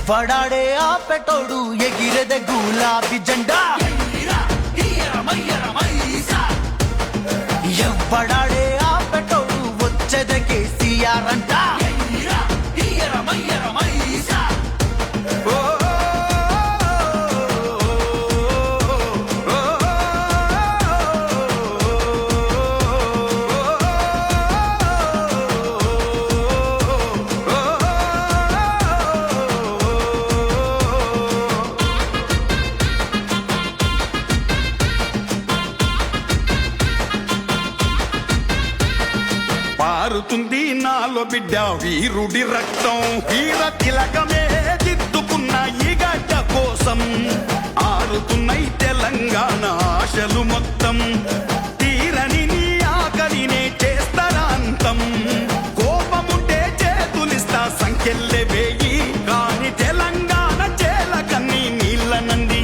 ఎవ్వడాడే ఆపెటోడు ఎగిరెదే గులాబీ జెండా ఎవ్వడాడే ఆపెటోడు వచ్చేదే కేసీఆర్ అంట పారుతుంది నాలో బిడ్డ వీరుడి రక్తం వీర తిలకమే దిద్దుకున్న ఈ గడ్డ కోసం ఆరుతున్నాయి తెలంగాణ ఆశలు మొత్తం తీరని నీ ఆకలినే చేస్తారా అంతం కోపముంటే చేతులిస్తా సంఖ్యల్లే వేయి కాని తెలంగాణ చేలకన్నీ నీళ్ళ నంది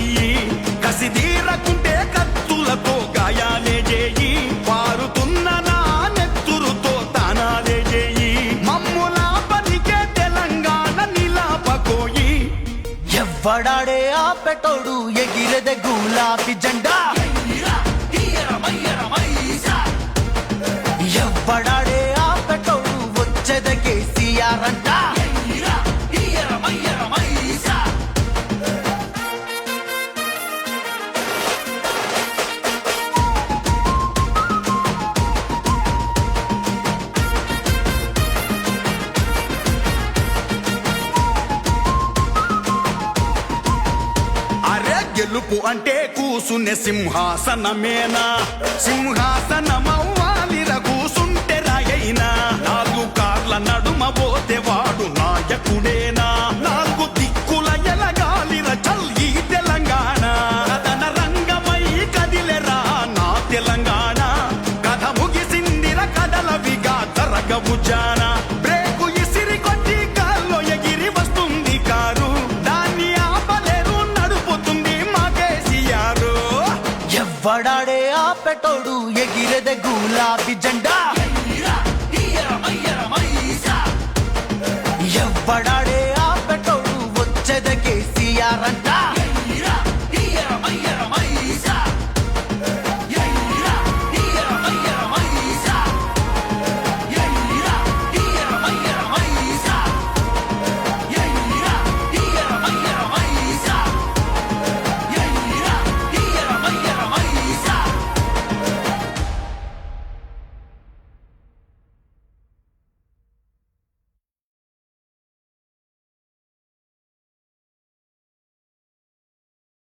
కసిదీరకుంటే కత్తులతో గాయాలే చేయి పారుతున్న ఎవ్వడాడే ఆపెటోడు ఎగిరెదే గులాబీ జెండా ఎవ్వడాడే ఆపెటోడు వచ్చేదే కేసీఆర్ అంట గెలుపు అంటే కూసునే సింహాసనమేనా సింహాసనమవ్వాలిర కూసుంటే రాయైనా నాలుగు కార్ల నడుమ పోతే వాడు నాయకుడేనా నాలుగు దిక్కుల ఎలగాలిర చల్ ఈ తెలంగాణ కథన రంగమై కదిలెరా నా తెలంగాణ కథ ముగిసిందిర కథలవిగా జరగవు జానా బ్రేకు ఇసిరి కొట్టి గాల్లో ఎగిరి వస్తుంది కారు దాన్ని ఆపలేరు నడుపుతుంది ఎవ్వడాడే ఆపెటోడు ఎగిరెదే గులాబీ జెండా ఎవ్వడాడే ఆపెటోడు వచ్చేదే కేసీఆర్ అంట